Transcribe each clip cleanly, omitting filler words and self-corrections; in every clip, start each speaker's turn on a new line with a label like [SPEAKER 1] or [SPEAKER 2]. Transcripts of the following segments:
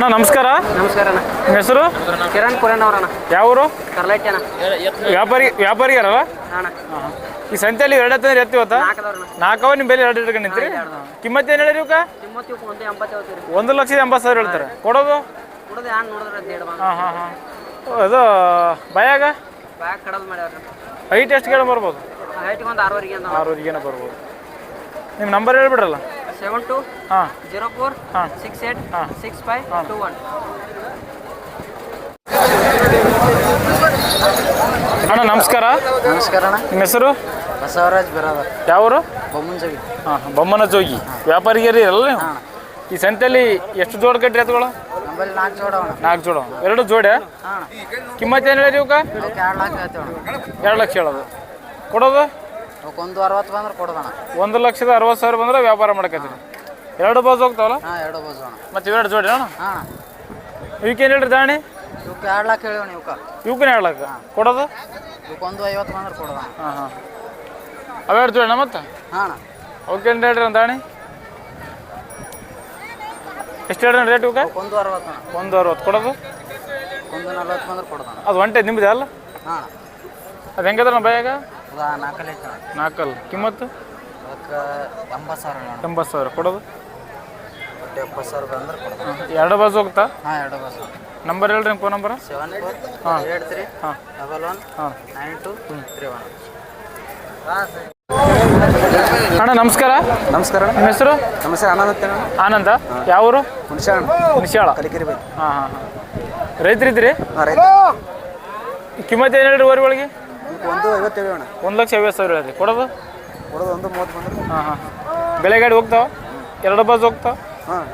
[SPEAKER 1] ಅಣ್ಣ ನಮಸ್ಕಾರ.
[SPEAKER 2] ನಮಸ್ಕಾರ ಅಣ್ಣ.
[SPEAKER 1] ನಿಮ್ಮ ಹೆಸರು?
[SPEAKER 2] ಕಿರಣ್ ಕುರಣ್ ಅವರಣ್ಣ.
[SPEAKER 1] ಯಾವ ಊರು?
[SPEAKER 2] ಕರ್ಲೈಟಿ ಅಣ್ಣ.
[SPEAKER 1] ವ್ಯಾಪಾರಿಗಾರಲ್ಲ
[SPEAKER 2] ಅಣ್ಣ.
[SPEAKER 1] ಈ ಸಂತೆಯಲ್ಲಿ ಎರಡು ಎತ್ತಂದ್ರೆ ಎತ್ತಿ ಇವತ್ತ
[SPEAKER 2] ನಾಲ್ಕದವ್ರಣ್ಣ.
[SPEAKER 1] ನಾಲ್ಕವ ನಿಮ್ಮ ಬೆಲೆ ಎರಡು ಇಟ್ಕೊಂಡು ನಿಂತ್ರಿ. ಕಿಮ್ಮತ್ತು ಏನು ಹೇಳಿರಿ ಇವಕ್ಕ?
[SPEAKER 2] ಕಿಮ್ಮತ್ತು 180
[SPEAKER 1] 1,80,000 ಹೇಳ್ತಾರೆ. ಕೊಡೋದು?
[SPEAKER 2] ಕೊಡೋದು ಯಾರು ನೋಡಿದ್ರೆ ದೇಡ್ ಬಂದು
[SPEAKER 1] ಹಾಂ ಹಾಂ ಹಾಂ. ಅದು ಭಯಾಗ
[SPEAKER 2] ಬ್ಯಾಗ್ ಕಡಲ್ ಮಾಡ್ಯಾವ್ರಿ.
[SPEAKER 1] ಹೈಟ್ ಎಷ್ಟು ಕೇಳಿ ಬರ್ಬೋದು?
[SPEAKER 2] ಹೈಟಿಗೆ ಒಂದು 6ವರೆಗೆ ಅಂತ.
[SPEAKER 1] 6ವರೆಗೇನ ಬರ್ಬೋದು. ನಿಮ್ಮ ನಂಬರ್ ಹೇಳ್ಬಿಡ್ರಲ್ಲ.
[SPEAKER 2] 72
[SPEAKER 1] ಹಾಂ
[SPEAKER 2] 04
[SPEAKER 1] ಹಾಂ
[SPEAKER 2] 68
[SPEAKER 1] ಹಾಂ
[SPEAKER 2] 65 21.
[SPEAKER 1] ಅಣ್ಣ ನಮಸ್ಕಾರ.
[SPEAKER 2] ನಮಸ್ಕಾರ ಅಣ್ಣ.
[SPEAKER 1] ನಿಮ್ಮ ಹೆಸರು?
[SPEAKER 2] ಬಸವರಾಜ್ ಬಿರಾದರ್.
[SPEAKER 1] ಯಾವ ಊರು?
[SPEAKER 2] ಬೊಮ್ಮಂಜಗಿ.
[SPEAKER 1] ಹಾಂ ಬೊಮ್ಮನ ಜೋಗಿ. ವ್ಯಾಪಾರಿಗರಿ ಅಲ್ಲ ನೀವು? ಈ ಸಂತೆಯಲ್ಲಿ ಎಷ್ಟು ಜೋಡ್ ಕಟ್ರಿ ಎತ್ತುಗಳು?
[SPEAKER 2] ನಮ್ಮಲ್ಲಿ 4 ಜೋಡ ಅಣ್ಣ.
[SPEAKER 1] 4 ಜೋಡ. ಎರಡು ಜೋಡೆ?
[SPEAKER 2] ಹಾಂ.
[SPEAKER 1] ಕಿಮ್ಮತ್ತು ಏನು ಹೇಳಿರಿ ಇವಕ್ಕ?
[SPEAKER 2] 2 ಲಕ್ಷ ಹೇಳ್ತೇವೆ ಅಣ್ಣ.
[SPEAKER 1] 2 ಲಕ್ಷ ಹೇಳೋದು. ಕೊಡೋದು?
[SPEAKER 2] ಒಂದು 60 ಬಂದ್ರೆ ಕೊಡೋದಣ್ಣ.
[SPEAKER 1] 1,60,000 ಬಂದ್ರೆ ವ್ಯಾಪಾರ ಮಾಡ್ಕತ್ತೀರಿ. ಎರಡು ಬಾಜು ಹೋಗ್ತಾವಲ್ಲ?
[SPEAKER 2] ಹಾಂ 2 ಬಾಜು ಅಣ್ಣ.
[SPEAKER 1] ಮತ್ತೆ ಇವೆರಡು ಜೋಡಿ ಅಣ್ಣ?
[SPEAKER 2] ಹಾಂ.
[SPEAKER 1] ಇವಕ್ಕೇನು ಹೇಳ್ರಿ ದಾಣಿ?
[SPEAKER 2] ಇವಕ್ಕೆ 2 ಲಕ್ಷ ಹೇಳಿವಣ್ಣ.
[SPEAKER 1] ಇವಕ್ಕೇನು 2 ಲಕ್ಷ ಕೊಡೋದು?
[SPEAKER 2] ಇವಕ್ಕೆ 150 ಬಂದ್ರೆ ಕೊಡೋದಣ್ಣ.
[SPEAKER 1] ಹಾಂ ಹಾಂ. ಅವೆರಡು ಜೋಡಿ ಮತ್ತೆ?
[SPEAKER 2] ಹಾಂ ಅಣ್ಣ.
[SPEAKER 1] ಅವಕ್ಕೇನು ಹೇಳ್ರಿ ಒಂದು ದಾಣಿ? ಎಷ್ಟು ಹೇಳ್ರಿ ರೇಟ್ ಇವಕ್ಕೆ?
[SPEAKER 2] 160 ಅಣ್ಣ.
[SPEAKER 1] 160 ಕೊಡೋದು?
[SPEAKER 2] 140 ಬಂದ್ರೆ ಕೊಡೋದಣ್ಣ.
[SPEAKER 1] ಅದು ಒಂಟೆ ನಿಮ್ಮದೇ ಅಲ್ಲ?
[SPEAKER 2] ಹಾಂ.
[SPEAKER 1] ಅದು ಹೆಂಗದ ಭಯಾಗ?
[SPEAKER 2] ಅದು 4 ಐತೆ ಅಣ್ಣ.
[SPEAKER 1] 4 ಕಿಮ್ಮತ್ತು?
[SPEAKER 2] ಅದಕ್ಕೆ 80,000 ಅಣ್ಣ.
[SPEAKER 1] 80,000 ಕೊಡೋದು?
[SPEAKER 2] 70,000 ಬಂದ್ರೆ ಕೊಡೋದು.
[SPEAKER 1] ಎರಡು ಬಾಜು ಹೋಗ್ತಾ?
[SPEAKER 2] ಹಾಂ 2 ಬಾಜು.
[SPEAKER 1] ನಂಬರ್ ಹೇಳ್ರಿ ನಿಮ್ಮ ಫೋನ್ ನಂಬರ್?
[SPEAKER 2] 74
[SPEAKER 1] ಹಾಂ
[SPEAKER 2] 83
[SPEAKER 1] ಹಾಂ
[SPEAKER 2] 11
[SPEAKER 1] ಹಾಂ
[SPEAKER 2] 92 31.
[SPEAKER 1] ಅಣ್ಣ ನಮಸ್ಕಾರ.
[SPEAKER 2] ನಮಸ್ಕಾರ.
[SPEAKER 1] ನಿಮ್ಮ ಹೆಸರು?
[SPEAKER 2] ನಮಸ್ಕಾರ ಆನಂದ.
[SPEAKER 1] ಆನಂದ. ಯಾವ ಊರು?
[SPEAKER 2] ಹುಣಸಾಳ.
[SPEAKER 1] ಹುಣಸಾಳ.
[SPEAKER 2] ಕಲಿಕೆರೆ ಬೈ.
[SPEAKER 1] ಹಾಂ ಹಾಂ ಹಾಂ. ರೈತರಿದ್ದೀರಿ?
[SPEAKER 2] ಹಾಂ ರೈತ.
[SPEAKER 1] ಕಿಮ್ಮತ್ತು ಏನು ಹೇಳ್ರಿ ಊರುಗಳಿಗೆ?
[SPEAKER 2] 150 ಅಣ್ಣ.
[SPEAKER 1] 1,50,000 ಹೇಳ್ರಿ. ಕೊಡೋದು?
[SPEAKER 2] ಕೊಡೋದು 130 ಬಂದ್ರೆ.
[SPEAKER 1] ಹಾಂ ಹಾಂ. ಬೆಳೆ ಗಾಡಿ ಹೋಗ್ತಾವ? ಎರಡು ಬಾಜು ಹೋಗ್ತಾವ?
[SPEAKER 2] ಹಾಂ.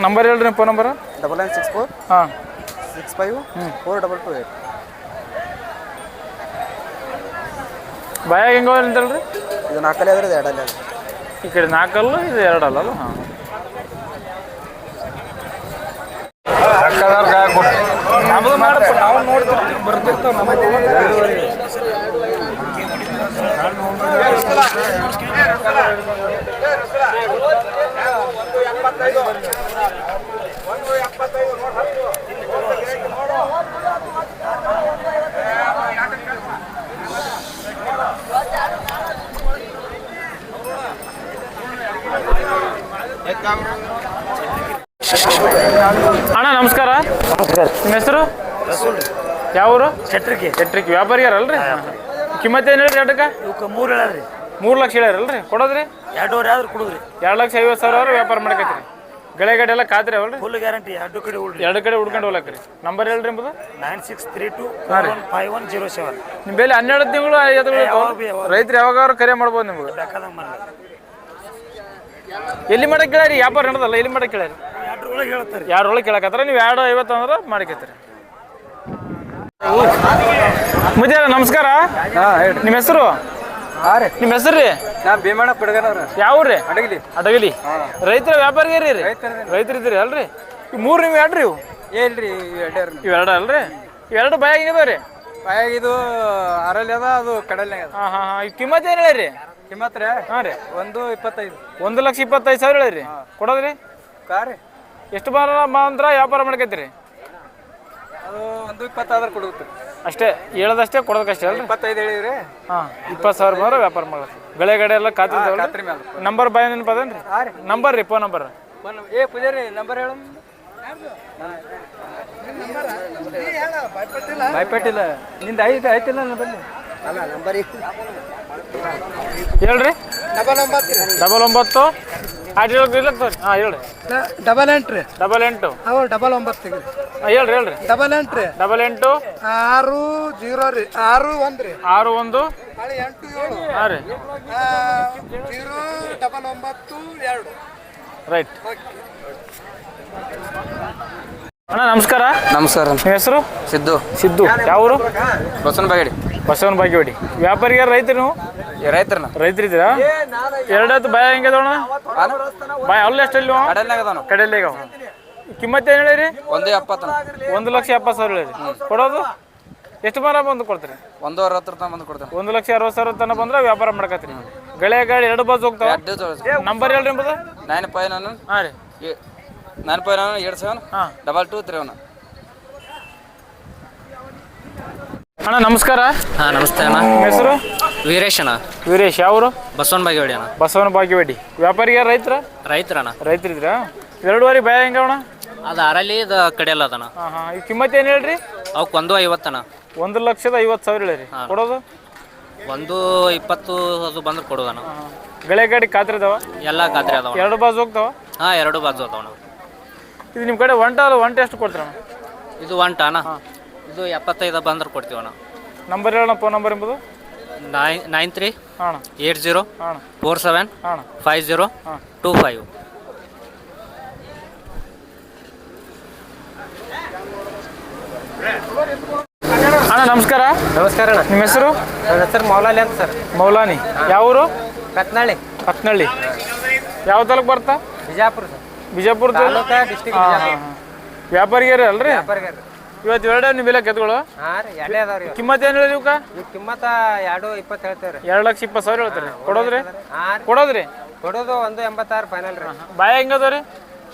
[SPEAKER 1] ನಂಬರ್ ಹೇಳ್ರಿ ನಿಮ್ಮ ಫೋನ್ ನಂಬರ್?
[SPEAKER 2] 9964
[SPEAKER 1] ಹಾಂ
[SPEAKER 2] 65 4228.
[SPEAKER 1] ಭಯ ಹೆಂಗ ನಿಂತಲ್ರಿ?
[SPEAKER 2] ಇದು 4 ಅದ್ರದ್ದು 2 ಅಲ್ಲ.
[SPEAKER 1] ಈ ಕಡೆ 4 ಇದು 2 ಅಲ್ಲ? ಹಾಂ. ನಮ್ಮದು ಮಾಡಪ್ಪ, ನಾವು ನೋಡ್ತೀವಿ ಬರ್ತಿರ್ತಾವ ನಮಗೆ. ಅಣ್ಣ ನಮಸ್ಕಾರ. ನಿಮ್ಮ ಹೆಸರು? ಯಾವ ಊರು? ಚಟ್ರಿಕಿ. ವ್ಯಾಪಾರಿಗಾರಲ್ರಿ? ಕಿಮ್ಮತ್ತು ಏನು ಹೇಳ್ರಿ ಎರಡಕ್ಕೆ?
[SPEAKER 2] ಇವಕ್ಕೆ 3 ಹೇಳರಿ.
[SPEAKER 1] 3 ಲಕ್ಷ ಹೇಳ್ಯಾರಲ್ರಿ? ಕೊಡೋದ್ರಿ?
[SPEAKER 2] 2 ಆದ್ರೆ ಕೊಡೋದ್ರಿ.
[SPEAKER 1] 2,50,000 ವ್ಯಾಪಾರ ಮಾಡಕತ್ರಿ. ಗಳೆ ಗಾಡಿ ಎಲ್ಲ ಖಾತ್ರಿ ಅವಲ್ರಿ?
[SPEAKER 2] Full guarantee. 2 ಕಡೆ ಉಳ್ರಿ.
[SPEAKER 1] 2 ಕಡೆ ಹುಡ್ಕೊಂಡು ಹೋಗ್ಲಕ್ರಿ. ನಂಬರ್ ಹೇಳ್ರಿ ನಿಮ್ಮದು?
[SPEAKER 2] 9632 415107.
[SPEAKER 1] ನಿಮ್ಮ ಬೆಲೆ 12 ತಿಂಗಳು ರೈತರು ಯಾವಾಗಾದ್ರು ಕರೆ ಮಾಡ್ಬೋದು ನಿಮ್ಗೆ.
[SPEAKER 2] ಬೇಕಾದಂಗೆ ಮಾಡಿ.
[SPEAKER 1] ಎಲ್ಲಿ ಮಾಡಕ್ಕೆ ಕೇಳ್ಯಾರಿ? ವ್ಯಾಪಾರ ನಡೆದಲ್ಲ, ಎಲ್ಲಿ ಮಾಡಕ್ಕೆ ಕೇಳ್ಯಾರಿ?
[SPEAKER 2] 2 ಒಳಗೆ ಹೇಳ್ತಾರೆ.
[SPEAKER 1] 2 ಒಳಗೆ ಕೇಳಕತ್ತಾರ. ನೀವು 2,50 ಅಂದ್ರೆ ಮಾಡಿಕತ್ತೀರಿ. ಮುದ್ದೆ ನಮಸ್ಕಾರ.
[SPEAKER 2] ಹಾಂ ಹೇಳಿ.
[SPEAKER 1] ನಿಮ್ಮ ಹೆಸರು?
[SPEAKER 2] ಹಾಂ ರೀ.
[SPEAKER 1] ನಿಮ್ಮ ಹೆಸರು ರೀ?
[SPEAKER 2] ನಾ ಭೀಮಣ್ಣ ಪಡ್ಗನವ್ರ.
[SPEAKER 1] ಯಾವ ರೀ?
[SPEAKER 2] ಅಡಗಲಿ.
[SPEAKER 1] ಅಡಗಲಿ. ರೈತರ ವ್ಯಾಪಾರಿಗೇರಿ ರೀ? ರೈತರಿದ್ದೀರಿ ಅಲ್ರಿ? ಈ 3 ನೀವು 2 ರೀ? ಇವು
[SPEAKER 2] ಏನ್ರಿ 2
[SPEAKER 1] ಇವೆರಡು ಅಲ್ರಿ? ಇವೆರಡು ಭಯ ಹೆಂಗದಾವ ರೀ?
[SPEAKER 2] ಇದು ಅರಲ್ಲಿ ಅದ, ಅದು ಕಡಲ್ನಾಗ ಅದ.
[SPEAKER 1] ಹಾಂ ಹಾಂ ಹಾಂ. ಈ ಕಿಮ್ಮತ್ತು ಏನು ಹೇಳಿರಿ?
[SPEAKER 2] ಕಿಮ್ಮತ್ ರೀ?
[SPEAKER 1] ಹಾಂ ರೀ
[SPEAKER 2] 125.
[SPEAKER 1] 1,25,000 ಹೇಳಿರಿ. ಕೊಡೋದ್ರಿ?
[SPEAKER 2] ಕಾರಿ
[SPEAKER 1] ಎಷ್ಟು ಮಾತ್ರ ವ್ಯಾಪಾರ ಮಾಡ್ಕೈತಿರಿ?
[SPEAKER 2] ಅದು 120 ಆದ್ರೆ ಕೊಡುತ್ತೆ
[SPEAKER 1] ಅಷ್ಟೇ. ಹೇಳೋದಷ್ಟೇ, ಕೊಡೋದಕ್ಕಷ್ಟೇ ಅಲ್ರಿ?
[SPEAKER 2] 25 ಹೇಳಿವ್ರಿ.
[SPEAKER 1] ಹಾಂ 20,000 ಬಂದ್ರೆ ವ್ಯಾಪಾರ ಮಾಡ್ತೀವಿ. ಬೆಳೆ ಗಡೆ ಎಲ್ಲ ಖಾತ್ರಿ ಮೇಲೆ. ನಂಬರ್ ಬಾಯ್ ನೆನಪದೇನ್ರಿ? ನಂಬರ್ ರೀ, ಫೋನ್ ನಂಬರ್?
[SPEAKER 2] ಪೂಜಾರಿ ನಂಬರ್ ಹೇಳ. ಬಾಯ್ಪಟ್ಟಿಲ್ಲ ನಿಂದ ಆಯ್ತಿಲ್ಲ ನಂಬಲ್ಲಿ. ಅಲ್ಲ ನಂಬರ್
[SPEAKER 1] ಹೇಳ್ರಿ. 99 ಹಾಂ ಹೇಳ್ರಿ.
[SPEAKER 2] 88
[SPEAKER 1] 88
[SPEAKER 2] ಅವು 99
[SPEAKER 1] ಹೇಳ್ರಿ. ಹೇಳ್ರಿ.
[SPEAKER 2] 88
[SPEAKER 1] 88
[SPEAKER 2] 60 ರೀ 61 ರೀ
[SPEAKER 1] 61
[SPEAKER 2] 8 7
[SPEAKER 1] ಹಾಂ ರೀ
[SPEAKER 2] 099
[SPEAKER 1] ರೈಟ್. ಅಣ್ಣ ನಮಸ್ಕಾರ.
[SPEAKER 2] ನಮಸ್ಕಾರ.
[SPEAKER 1] ನಿಮ್ಮ ಹೆಸರು? ಸಿದ್ದು. ಯಾವ ಊರು? ಬಸವನ ಬಾಗೇವಾಡಿ. ವ್ಯಾಪಾರಿಗಾರ ರೈತರು ನೀವು? ರೈತರಿದ್ದೀರಾ? ಎರಡತ್ತು ಭಯ ಹೆಂಗದೋಣ? ಭಯ ಅಲ್ಲ ಎಷ್ಟಲ್ಲಿ ಕಡೆಯಲ್ಲಿಗ ಕಿಮ್ಮತ್ತು ಏನು ಹೇಳಿರಿ? 1,70,000 ಹೇಳಿರಿ. ಕೊಡೋದು ಎಷ್ಟು ಮರ ಬಂದು ಕೊಡ್ತೀರಿ? 1,60,000 ತನಕ ಬಂದ್ರೆ ವ್ಯಾಪಾರ ಮಾಡ್ಕತ್ತೀರಿ. ಗಳೆ ಗಾಡಿ 2 ಬಾಜು ಹೋಗ್ತಾವ? ನಂಬರ್ ಹೇಳ್ರಿ ನಿಮ್ಮದು?
[SPEAKER 3] 95
[SPEAKER 1] ಹಾಂ ರೀ
[SPEAKER 2] 947
[SPEAKER 1] ಹಾಂ
[SPEAKER 2] 2231.
[SPEAKER 1] ಅಣ್ಣ ನಮಸ್ಕಾರ.
[SPEAKER 3] ಹಾಂ ನಮಸ್ತೆ ಅಣ್ಣ.
[SPEAKER 1] ನಿಮ್ಮ ಹೆಸರು?
[SPEAKER 3] ವೀರೇಶ್ ಅಣ್ಣ.
[SPEAKER 1] ವೀರೇಶ್ ಯಾವರು?
[SPEAKER 3] ಬಸವನ ಬಾಗೇವಾಡಿ ಅಣ್ಣ.
[SPEAKER 1] ಬಸವನ ಬಾಗೇವಾಡಿ. ವ್ಯಾಪಾರಿಗ
[SPEAKER 3] ರೈತರಣ್ಣ.
[SPEAKER 1] ರೈತರಿದ್ರಾ? 2 ಬಾಯ ಹೆಂಗ ಅಣ್ಣ?
[SPEAKER 3] ಅದು ಅರಲ್ಲಿ ಇದು ಕಡೆಯಲ್ಲ ಅದಣ್ಣ.
[SPEAKER 1] ಹಾಂ ಹಾಂ. ಈ ಕಿಮ್ಮತ್ತು ಏನು ಹೇಳ್ರಿ?
[SPEAKER 3] ಅವಕ್ಕೆ 150 ಅಣ್ಣ.
[SPEAKER 1] 1,50,000 ಹೇಳಿರಿ. ಕೊಡೋದು
[SPEAKER 3] 120 ಅದು ಬಂದ್ರೆ ಕೊಡೋದಣ್ಣ.
[SPEAKER 1] ಗಳೆ ಗಾಡಿ ಖಾತ್ರಿ ಇದಾವ?
[SPEAKER 3] ಎಲ್ಲ ಖಾತ್ರಿ ಅದಾವ.
[SPEAKER 1] 2 ಬಾಜು ಹೋಗ್ತಾವ?
[SPEAKER 3] ಹಾಂ 2 ಬಾಜು ಅದಾವಣ್ಣ.
[SPEAKER 1] ಇದು ನಿಮ್ಮ ಕಡೆ ಒಂಟೆ ಎಷ್ಟು ಕೊಡ್ತೀರಣ್ಣ?
[SPEAKER 3] ಇದು ಒಂಟ ಅಣ್ಣ. ಇದು 75 ಬಂದ್ರೆ ಕೊಡ್ತೀವಣ್ಣ.
[SPEAKER 1] ನಂಬರ್ ಹೇಳೋಣ, ಫೋನ್ ನಂಬರ್ ಎಂಬುದು?
[SPEAKER 3] 93
[SPEAKER 1] ಹಾಂ
[SPEAKER 3] 80
[SPEAKER 1] ಹಾಂ
[SPEAKER 3] 47
[SPEAKER 1] ಹಾಂ
[SPEAKER 3] 50 25.
[SPEAKER 1] ಅಣ್ಣ ನಮಸ್ಕಾರ.
[SPEAKER 2] ನಮಸ್ಕಾರ ಅಣ್ಣ.
[SPEAKER 1] ನಿಮ್ಮ ಹೆಸರು?
[SPEAKER 2] ನನ್ನ ಹೆಸರು ಮೌಲಾಲಿ ಅಂತ ಸರ್.
[SPEAKER 1] ಮೌಲಾನಿ. ಯಾವ ಊರು?
[SPEAKER 2] ಕತ್ನಾಳಿ.
[SPEAKER 1] ಹತ್ನಳ್ಳಿ. ಯಾವ ತಾಲೂಕು ಬರ್ತಾ?
[SPEAKER 2] ಬಿಜಾಪುರ ಸರ್.
[SPEAKER 1] ಬಿಜಾಪುರ
[SPEAKER 2] ತಾಲೂಕಾ ಡಿಸ್ಟಿಕ್ ಬಿಜಾಪುರ.
[SPEAKER 1] ವ್ಯಾಪಾರಿಗಾರ ಅಲ್ರಿ?
[SPEAKER 2] ವ್ಯಾಪಾರಿಗಾರ.
[SPEAKER 1] ಇವತ್ತು 2 ನೀವು ಬೆಲೆ ಕೆತ್ಗಳು?
[SPEAKER 2] ಹಾಂ ರೀ, ಎರಡೇ ಅದಾವ ರೀ.
[SPEAKER 1] ಕಿಮ್ಮತ್ತು ಏನು ಹೇಳಿ ಇವಕ್ಕೆ?
[SPEAKER 2] ಈ ಕಿಮ್ಮತ್ತ 220 ಹೇಳ್ತೇವೆ ರೀ.
[SPEAKER 1] 2,20,000 ಹೇಳ್ತಾರೆ. ಕೊಡೋದ್ರಿ?
[SPEAKER 2] ಹಾಂ
[SPEAKER 1] ಕೊಡೋದ್ರಿ?
[SPEAKER 2] ಕೊಡೋದು 186 ಫೈನಲ್ ರೀ.
[SPEAKER 1] ಬಾಯ ಹೆಂಗದ ರೀ?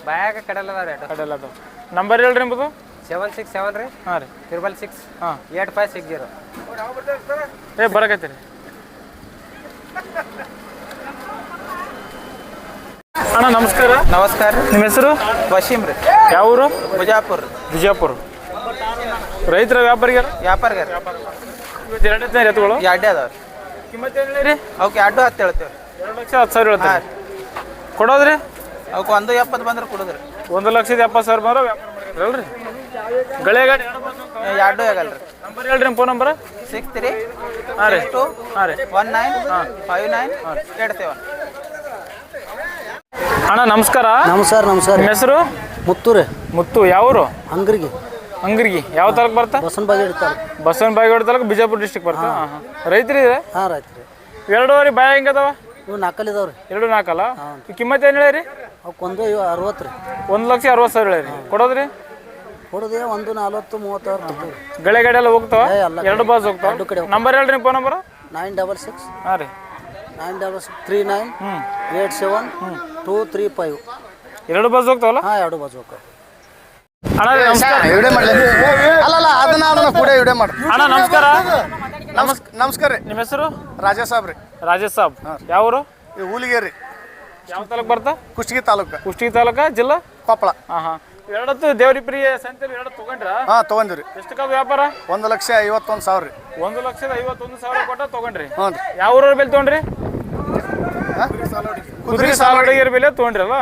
[SPEAKER 2] ಬಾಯಾಗ ಕಡಲ್ ಅದಾವ ರೀ.
[SPEAKER 1] ಕಡೆಲ್ಲ ಅದಾವ. ನಂಬರ್ ಹೇಳ್ರಿ ಎಂಬುದು?
[SPEAKER 2] 767 ರೀ.
[SPEAKER 1] ಹಾಂ ರೀ
[SPEAKER 2] 666
[SPEAKER 1] ಹಾಂ
[SPEAKER 2] 8560.
[SPEAKER 1] ಬರಕತ್ತೀರಿ ಅಣ್ಣ ನಮಸ್ಕಾರ.
[SPEAKER 2] ನಮಸ್ಕಾರ.
[SPEAKER 1] ನಿಮ್ಮ ಹೆಸರು?
[SPEAKER 2] ವಶೀಮ್ ರೀ.
[SPEAKER 1] ಯಾವ ಊರು?
[SPEAKER 2] ಬಿಜಾಪುರ.
[SPEAKER 1] ಬಿಜಾಪುರ. ರೈತರ ವ್ಯಾಪಾರಿಗಾರ?
[SPEAKER 2] ವ್ಯಾಪಾರಿಗಾರ.
[SPEAKER 1] ಇವತ್ತು 2 ಎತ್ತುಗಳು?
[SPEAKER 2] ಎರಡೇ ಅದಾವ ರೀ.
[SPEAKER 1] ಕಿಮ್ಮತ್ತು ಏನು ಹೇಳಿ?
[SPEAKER 2] ಅವಕ್ಕೆ 210 ಹೇಳ್ತೇವೆ.
[SPEAKER 1] 2,10,000 ಹೇಳ್ತಾರೆ. ಕೊಡೋದ್ರಿ?
[SPEAKER 2] ಅವಕ್ಕೆ 170 ಬಂದ್ರೆ ಕೊಡೋದ್ರಿ.
[SPEAKER 1] 1,70,000 ಬಂದ್ರೆ ವ್ಯಾಪಾರ ಮಾಡಿದ್ರಲ್ರಿ? ಗಳೆ ಗಾಡಿ
[SPEAKER 2] 2 ಆಗಲ್ಲ ರೀ.
[SPEAKER 1] ನಂಬರ್ ಹೇಳ್ರಿ ನಿಮ್ಮ ಫೋನ್ ನಂಬರ್?
[SPEAKER 2] 63
[SPEAKER 1] ಹಾಂ ರೀ
[SPEAKER 2] 62
[SPEAKER 1] ಹಾಂ ರೀ
[SPEAKER 2] 19 59 87.
[SPEAKER 1] ಅಣ್ಣ ನಮಸ್ಕಾರ.
[SPEAKER 4] ನಮಸ್ಕಾರ.
[SPEAKER 1] ನಿಮ್ಮ ಹೆಸರು?
[SPEAKER 4] ಮುತ್ತೂರು
[SPEAKER 1] ಮುತ್ತು. ಯಾವ ಊರು?
[SPEAKER 4] ಅಂಗರಿಗೆ
[SPEAKER 1] ಅಂಗರ್ಗಿ. ಯಾವ ತಾಲೂಕು ಬರ್ತಾ?
[SPEAKER 4] ಬಸವನ ಬಾಗೇವಾಡಿ ತಾಲೂಕು.
[SPEAKER 1] ಬಸವನ ಬಾಗೇವಾಡಿ ತಾಲೂಕು ಬಿಜಾಪುರ ಡಿಸ್ಟಿಕ್ ಬರ್ತಾ? ಹಾಂ ಹಾಂ. ರೈತರಿದೆ?
[SPEAKER 4] ಹಾಂ ರೈತ್ರಿ.
[SPEAKER 1] 2 ಬಾಯ ಹೆಂಗದವ?
[SPEAKER 4] ಇವು ನಾಲ್ಕಲ್ಲಿದಾವೆ ರೀ.
[SPEAKER 1] 2 ನಾಲ್ಕಲ್ಲ? ಈ ಕಿಮ್ಮತ್ತು ಏನು ಹೇಳಿರಿ?
[SPEAKER 4] ಅವಕ್ಕೆ 160 ರೀ.
[SPEAKER 1] 1,60,000 ಹೇಳಿರಿ. ಕೊಡೋದ್ರಿ?
[SPEAKER 4] ಕೊಡೋದೇ 140 30 ಕೊಡ್ತೀವಿ.
[SPEAKER 1] ಗಳೆ ಗಾಡಿ ಎಲ್ಲ ಹೋಗ್ತಾವ?
[SPEAKER 4] ಎಲ್ಲ
[SPEAKER 1] 2 ಬಾಸ್ ಹೋಗ್ತಾವ?
[SPEAKER 4] ಎರಡು ಕಡೆ
[SPEAKER 1] ನಂಬರ್ ಹೇಳ್ರಿ ನಿಮ್ಮ ಫೋನ್ ನಂಬರ್?
[SPEAKER 4] 966
[SPEAKER 1] ಹಾಂ ರೀ
[SPEAKER 4] 966 39 87 235.
[SPEAKER 1] 2 ಬಾಸ್ ಹೋಗ್ತಾವಲ್ಲ?
[SPEAKER 4] ಹಾಂ 2 ಬಾಜು ಹೋಗ್ತಾವೆ.
[SPEAKER 1] ಅಣ್ಣ ನಮಸ್ಕಾರ.
[SPEAKER 5] ಅಲ್ಲಲ್ಲ ಅದನ್ನ ಕೂಡ ವಿಡಿಯೋ ಮಾಡಿ.
[SPEAKER 1] ಅಣ್ಣ ನಮಸ್ಕಾರ.
[SPEAKER 5] ನಮಸ್ಕಾರ ರೀ.
[SPEAKER 1] ನಿಮ್ಮ ಹೆಸರು?
[SPEAKER 5] ರಾಜಾ ಸಾಬ್ ರೀ.
[SPEAKER 1] ರಾಜೇಶ್ ಸಾಬ್. ಯಾವ ಊರು?
[SPEAKER 5] ಈ ಹೂಲಿಗೇರಿ,
[SPEAKER 1] ಯಾವ ತಾಲೂಕು ಬರ್ತಾ?
[SPEAKER 5] ಕುಷ್ಟಗಿ ತಾಲೂಕು,
[SPEAKER 1] ಕುಷ್ಟಗಿ ತಾಲೂಕಾ, ಜಿಲ್ಲಾ
[SPEAKER 5] ಕೊಪ್ಪಳ.
[SPEAKER 1] ಹಾಂ ಹಾಂ. 2 ದೇವರಿಪ್ರಿಯ ಸಂತೆಲಿ 2 ತೊಗೊಂಡ್ರಾ?
[SPEAKER 5] ಹಾಂ ತೊಗೊಂಡಿರಿ.
[SPEAKER 1] ಎಷ್ಟಕ್ಕ ವ್ಯಾಪಾರ?
[SPEAKER 5] 1,51,000 ರೀ.
[SPEAKER 1] 1,51,000 ಕೊಟ್ಟ ತೊಗೊಂಡ್ರಿ?
[SPEAKER 5] ಹ್ಞೂ ರೀ.
[SPEAKER 1] ಯಾವ ಊರವ್ರ ಬೆಲೆ ತೊಗೊಂಡ್ರಿ? ಕುದುರೆ ಸಾಲುಡಿಗರ ಬೆಲೆ ತೊಗೊಂಡ್ರಲ್ಲ?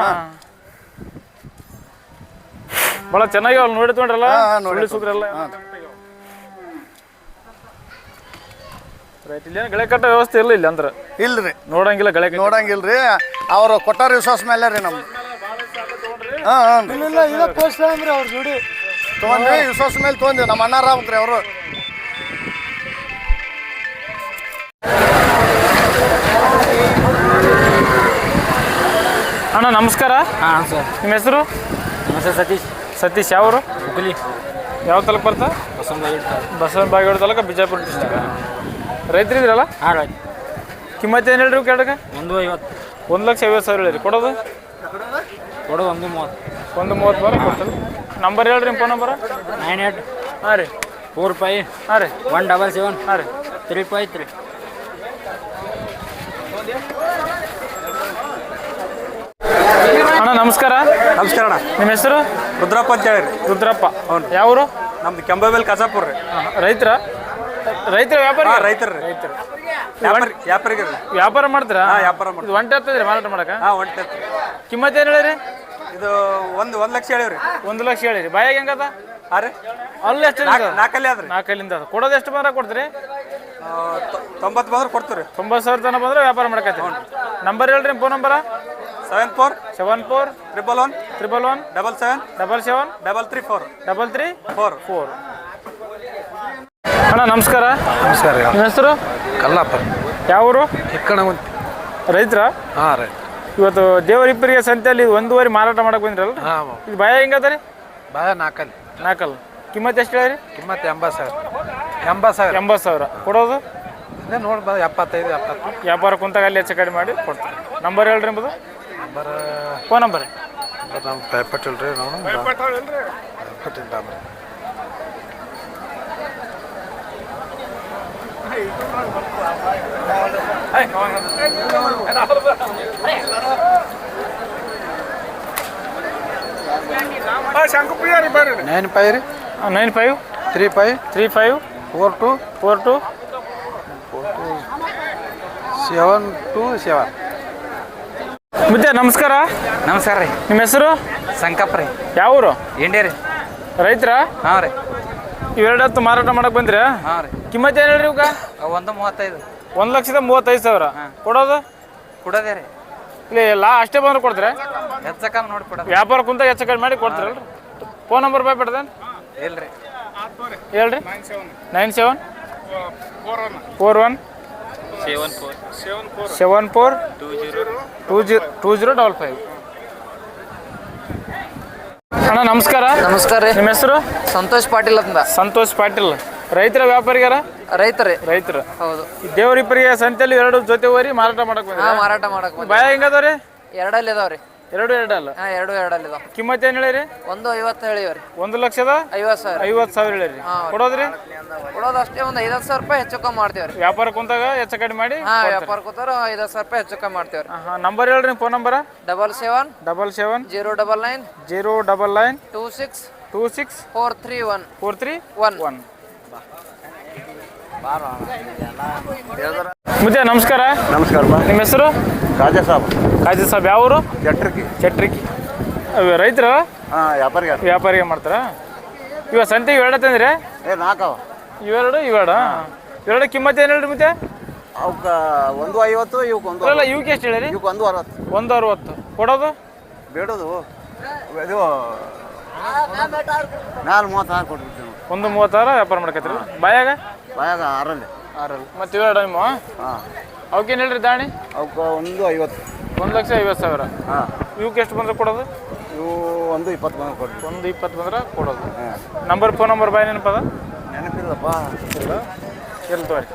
[SPEAKER 1] ಭಾಳ ಚೆನ್ನಾಗಿ ಅವ್ರು ನೋಡಿ ತೊಗೊಂಡ್ರಲ್ಲ? ನೋಡಿ ಸುದ್ರಲ್ಲ? ರೈಟ್. ಇಲ್ಲೇನು ಗಳೆ ಕಟ್ಟೋ ವ್ಯವಸ್ಥೆ ಇಲ್ಲ ಇಲ್ಲಿ ಅಂದ್ರೆ?
[SPEAKER 5] ಇಲ್ರಿ,
[SPEAKER 1] ನೋಡಂಗಿಲ್ಲ ಗಳೆ ಕಟ್ಟ?
[SPEAKER 5] ನೋಡಂಗಿಲ್ರಿ. ಅವ್ರು ಕೊಟ್ಟಾರ ವಿಶ್ವಾಸ ಮೇಲೆ ರೀ ನಮ್ದು. ಹಾಂ ಹಾಂ ತೊಗೊಂಡ್ರಿ, ವಿಶ್ವಾಸ ಮೇಲೆ ತೊಗೊಂಡಿವಿ. ನಮ್ಮ ಅಣ್ಣಾರ ಆಗ್ಬೇಕ್ರಿ ಅವರು.
[SPEAKER 1] ಅಣ್ಣ ನಮಸ್ಕಾರ.
[SPEAKER 3] ಹಾಂ ಸರ್.
[SPEAKER 1] ನಿಮ್ಮ ಹೆಸರು?
[SPEAKER 3] ನಮ್ಮ ಹೆಸರು ಸತೀಶ್.
[SPEAKER 1] ಸತೀಶ್. ಯಾವ ಊರು?
[SPEAKER 3] ಹುಬ್ಬಳ್ಳಿ.
[SPEAKER 1] ಯಾವ ತಾಲೂಕು ಬರ್ತಾ?
[SPEAKER 3] ಬಸವನ ಬಾಗೇವಾಡಿ ತಾಲೂಕು.
[SPEAKER 1] ಬಸವನ ಬಾಗೇವಾಡಿ ತಾಲೂಕು, ಬಿಜಾಪುರ ಡಿಸ್ಟಿಕ್. ರೈತರಿದ್ರಲ್ಲ?
[SPEAKER 3] ಹಾಂ ರೈತ.
[SPEAKER 1] ಕಿಮ್ಮತ್ತು ಏನು ಹೇಳ್ರಿ ಕೆಳಗೆ?
[SPEAKER 3] 150.
[SPEAKER 1] 1,50,000 ಹೇಳಿರಿ. ಕೊಡೋದು?
[SPEAKER 3] ಕೊಡೋದು 130.
[SPEAKER 1] 130 ಬರ ಕೊಡ್ತಾರೆ. ನಂಬರ್ ಹೇಳ್ರಿ ನಿಮ್ಮ ಫೋನ್ ನಂಬರ್?
[SPEAKER 3] 98
[SPEAKER 1] ಹಾಂ ರೀ
[SPEAKER 3] 45
[SPEAKER 1] ಹಾಂ ರೀ
[SPEAKER 3] 177
[SPEAKER 1] ಹಾಂ ರೀ
[SPEAKER 3] 353.
[SPEAKER 1] ಅಣ್ಣ ನಮಸ್ಕಾರ.
[SPEAKER 2] ನಮಸ್ಕಾರ ಅಣ್ಣ.
[SPEAKER 1] ನಿಮ್ಮ ಹೆಸರು?
[SPEAKER 2] ರುದ್ರಪ್ಪ ಅಂತ ಹೇಳಿ.
[SPEAKER 1] ರುದ್ರಪ್ಪ. ಯಾವ ಊರು?
[SPEAKER 2] ನಮ್ದು ಕೆಂಬಬೇಲ್ ಕಸಾಪುರ ರೀ.
[SPEAKER 1] ರೈತರ ವ್ಯಾಪಾರ?
[SPEAKER 2] ರೈತರು ರೀ.
[SPEAKER 1] ರೈತರು.
[SPEAKER 2] ವ್ಯಾಪಾರಿಗೆ ರೀ.
[SPEAKER 1] ವ್ಯಾಪಾರ ಮಾಡ್ತೀರಾ?
[SPEAKER 2] ವ್ಯಾಪಾರ ಮಾಡ್ತೀವಿ.
[SPEAKER 1] ಇದು ಒಂಟೆ ಆಗ್ತದ್ರಿ ಮಾರಾಟ ಮಾಡಕ?
[SPEAKER 2] ಹಾಂ ಒಂಟೆ.
[SPEAKER 1] ಕಿಮ್ಮತ್ತು ಏನು ಹೇಳಿರಿ?
[SPEAKER 2] ಇದು 1 ಲಕ್ಷ ಹೇಳಿವ್ರಿ.
[SPEAKER 1] 1 ಲಕ್ಷ ಹೇಳಿರಿ. ಬಾಯಾಗ ಹೆಂಗದ?
[SPEAKER 2] ಹಾಂ ರೀ.
[SPEAKER 1] ಅಲ್ಲಿ ಎಷ್ಟು?
[SPEAKER 2] 4 ಆದ್ರಿ.
[SPEAKER 1] 4 ಅದ. ಕೊಡೋದು ಎಷ್ಟು ಬಂದ್ರೆ ಕೊಡ್ತೀರಿ?
[SPEAKER 2] 90 ಬಂದ್ರೆ ಕೊಡ್ತೀವಿ ರೀ.
[SPEAKER 1] 90,000 ತನಕ ಬಂದ್ರೆ ವ್ಯಾಪಾರ ಮಾಡಕತ್ತೀವಿ. ನಂಬರ್ ಹೇಳ್ರಿ ನಿಮ್ಮ ಫೋನ್ ನಂಬರ?
[SPEAKER 2] 74
[SPEAKER 1] 74
[SPEAKER 2] 111
[SPEAKER 1] 111
[SPEAKER 2] 77
[SPEAKER 1] 77
[SPEAKER 2] 334
[SPEAKER 1] 334. ಅಣ್ಣ ನಮಸ್ಕಾರ.
[SPEAKER 5] ನಮಸ್ಕಾರ ರೀ.
[SPEAKER 1] ನಿಮ್ಮ ಹೆಸರು?
[SPEAKER 5] ಕಲ್ಲಪ್ಪ.
[SPEAKER 1] ಯಾವ ಊರು?
[SPEAKER 5] ಇಕ್ಕಣವಂತಿ.
[SPEAKER 1] ರೈತರ?
[SPEAKER 5] ಹಾಂ ರೀ.
[SPEAKER 1] ಇವತ್ತು ದೇವರಿಪ್ಪರಿಗೆ ಸಂತೆಯಲ್ಲಿ 1 ಮಾರಾಟ ಮಾಡಕ್ಕೆ ಬಂದ್ರಲ್ಲ?
[SPEAKER 5] ಹಾಂ
[SPEAKER 1] ಇದು ಭಯ ಹೆಂಗದ ರೀ?
[SPEAKER 5] ಬಾಯ 4
[SPEAKER 1] 4. ಕಿಮ್ಮತ್ತು ಎಷ್ಟು ಹೇಳಿರಿ?
[SPEAKER 5] ಕಿಮ್ಮತ್ತು 80,000.
[SPEAKER 1] 80,000. ಕೊಡೋದು?
[SPEAKER 5] ಇದೇ ನೋಡಿ 75 70.
[SPEAKER 1] ವ್ಯಾಪಾರ ಕುಂತಾಗ ಅಲ್ಲಿ ಹೆಚ್ಚು ಕಡಿಮೆ ಮಾಡಿ ಕೊಡ್ತೀವಿ. ನಂಬರ್ ಹೇಳ್ರಿ ಎಂಬುದು?
[SPEAKER 5] Number
[SPEAKER 1] phone number?
[SPEAKER 5] ನಮ್ಗೆ ಭಯಪಟ್ಟಿಲ್ಲ ರೀ ನಾವು ಭಯಪಟ್ಟಿಲ್ಲ
[SPEAKER 2] ನೈನ್ ಫೈವ್ ರೀ
[SPEAKER 1] 95
[SPEAKER 2] 35
[SPEAKER 1] 35
[SPEAKER 2] 42
[SPEAKER 1] 42
[SPEAKER 2] 727.
[SPEAKER 1] ಮುದ್ದೆ ನಮಸ್ಕಾರ.
[SPEAKER 2] ನಮಸ್ಕಾರ ರೀ.
[SPEAKER 1] ನಿಮ್ಮ ಹೆಸರು?
[SPEAKER 2] ಸಂಕಪ್ಪ ರೀ.
[SPEAKER 1] ಯಾವ ಊರು?
[SPEAKER 2] ಇಂಡಿಯಾ ರೀ.
[SPEAKER 1] ರೈತರ?
[SPEAKER 2] ಹಾಂ ರೀ.
[SPEAKER 1] ಇವೆರಡು ಹೊತ್ತು ಮಾರಾಟ ಮಾಡಕ್ಕೆ ಬಂದ್ರಾ?
[SPEAKER 2] ಹಾಂ ರೀ.
[SPEAKER 1] ಕಿಮ್ಮತ್ತು ಏನು ಹೇಳ್ರಿ ಇವಾಗ?
[SPEAKER 2] 135.
[SPEAKER 1] 1,35,000 ಕೊಡೋದು?
[SPEAKER 2] ಕೊಡೋದೇ ರೀ.
[SPEAKER 1] ಇಲ್ಲಿ ಅಷ್ಟೇ ಬಂದ್ರೆ ಕೊಡ್ತೀರಾ?
[SPEAKER 2] ಹೆಚ್ಚ ಕಮ್ಮಿ ನೋಡಿ ಕೊಡೋದು.
[SPEAKER 1] ವ್ಯಾಪಾರ ಕುಂತ ಹೆಚ್ಚು ಕಡಿಮೆ ಮಾಡಿ ಕೊಡ್ತೀರಲ್ರಿ? Phone number ಭಯಪಡ್ದೇನು?
[SPEAKER 2] ಇಲ್ಲ ರೀ.
[SPEAKER 1] ಹೇಳ್ರಿ. 97 41 74 2055. ಅಣ್ಣ ನಮಸ್ಕಾರ.
[SPEAKER 3] ನಮಸ್ಕಾರ ರೀ.
[SPEAKER 1] ನಿಮ್ಮ ಹೆಸರು?
[SPEAKER 3] ಸಂತೋಷ್ ಪಾಟೀಲ್ ಅಂತ.
[SPEAKER 1] ಸಂತೋಷ್ ಪಾಟೀಲ್. ರೈತರ ವ್ಯಾಪಾರಿಗಾರ?
[SPEAKER 3] ರೈತರೇ.
[SPEAKER 1] ರೈತರು.
[SPEAKER 3] ಹೌದು.
[SPEAKER 1] ದೇವರಿಬ್ಬರಿಗೆ ಸಂತೆಯಲ್ಲಿ ಎರಡು ಜೊತೆ ಹೋರಿ ಮಾರಾಟ ಮಾಡಕ್
[SPEAKER 3] ಹಾಂ, ಮಾರಾಟ ಮಾಡಕ್
[SPEAKER 1] ಭಯ ಹೆಂಗದವ್ರಿ?
[SPEAKER 3] ಎರಡಲ್ಲಿ ಇದಾವ್ರಿ.
[SPEAKER 1] ಎರಡು ಅಲ್ಲ?
[SPEAKER 3] ಹಾಂ, ಎರಡಲ್ಲಿ ಇದಾವ.
[SPEAKER 1] ಕಿಮ್ಮತ್ ಏನು ಹೇಳಿರಿ?
[SPEAKER 3] 150 ಹೇಳಿವ್ರಿ.
[SPEAKER 1] 1,50,000 ಹೇಳಿರಿ. ಕೊಡೋದ್ರಿ?
[SPEAKER 3] ಕೊಡೋದು ಅಷ್ಟೇ, ಒಂದು 50,000 ರೂಪಾಯಿ ಹೆಚ್ಚು ಕಮ್ಮಿ ಮಾಡ್ತೇವ್ರಿ.
[SPEAKER 1] ವ್ಯಾಪಾರ ಕುಂತಾಗ ಹೆಚ್ಚು ಕಡಿಮೆ ಮಾಡಿ?
[SPEAKER 3] ಹಾಂ, ವ್ಯಾಪಾರ ಕೂತಾರ 50,000 ರೂಪಾಯಿ ಹೆಚ್ಚು ಕಮ್ಮಿ ಮಾಡ್ತೇವ್ರಿ.
[SPEAKER 1] ನಂಬರ್ ಹೇಳ್ರಿ, ಫೋನ್ ನಂಬರ?
[SPEAKER 3] 77
[SPEAKER 1] 77
[SPEAKER 3] 099
[SPEAKER 1] 099
[SPEAKER 3] 26
[SPEAKER 1] 26
[SPEAKER 3] 431
[SPEAKER 1] 431. ಮುದ್ದೆ ನಮಸ್ಕಾರ.
[SPEAKER 5] ನಮಸ್ಕಾರ
[SPEAKER 1] ನಿಮ್ಮ ಹೆಸರು?
[SPEAKER 5] ರಾಜಾ ಸಾಬ್
[SPEAKER 1] ಕಾಜಿ ಸಾಬ್. ಯಾವ ಊರು?
[SPEAKER 5] ಚಟ್ರಕಿ.
[SPEAKER 1] ಚಟ್ರಿಕಿ. ರೈತರು?
[SPEAKER 5] ಹಾಂ ವ್ಯಾಪಾರಿಗೆ
[SPEAKER 1] ವ್ಯಾಪಾರಿಗೆ ಮಾಡ್ತಾರ? ಇವಾಗ ಸಂತೆಗೆ ಇವೆರಡು ತಂದ್ರೆ?
[SPEAKER 5] ನಾಲ್ಕವ
[SPEAKER 1] ಇವೆರಡು ಕಿಮ್ಮತ್ ಏನು ಹೇಳ್ರಿ ಮತ್ತೆ?
[SPEAKER 5] ಅವಕ್ಕೆ 150, ಇವಕ್ಕೆ
[SPEAKER 1] ಅಲ್ಲ, ಇವಕ್ಕೆ ಎಷ್ಟು ಹೇಳಿರಿ?
[SPEAKER 5] ಇವಕ್ಕೆ 160.
[SPEAKER 1] 160 ಕೊಡೋದು?
[SPEAKER 5] ಬೇಡೋದು ಇದು ಮ್ಯಾಲೆ 36 ಕೊಟ್ಬಿಡ್ತೀವಿ.
[SPEAKER 1] 136 ವ್ಯಾಪಾರ ಮಾಡ್ಕತ್ರಿ. ಬಾಯಾಗ?
[SPEAKER 5] ಬಾಯಾಗ 6
[SPEAKER 1] ಮತ್ತು ಇವೆರಡು ನಿಮ್ಮ?
[SPEAKER 5] ಹಾಂ.
[SPEAKER 1] ಅವಕ್ಕೇನು ಹೇಳ್ರಿ ದಾಣಿ?
[SPEAKER 5] ಅವಕ್ಕೆ 150.
[SPEAKER 1] 1,50,000.
[SPEAKER 5] ಹಾಂ.
[SPEAKER 1] ಇವಕ್ಕೆ ಎಷ್ಟು ಬಂದ್ರೆ ಕೊಡೋದು?
[SPEAKER 5] ಇವು 120 ಬಂದು ಕೊಡ್ತೀವಿ.
[SPEAKER 1] 120 ಬಂದ್ರೆ ಕೊಡೋದು.
[SPEAKER 5] ಹಾಂ.
[SPEAKER 1] ಫೋನ್ ನಂಬರ್ ಬಾಯ್ ನೆನಪದ?
[SPEAKER 5] ನೆನಪಿಲ್ಲಪ್ಪ.
[SPEAKER 1] ಇಲ್ಲ ತೋರಿ.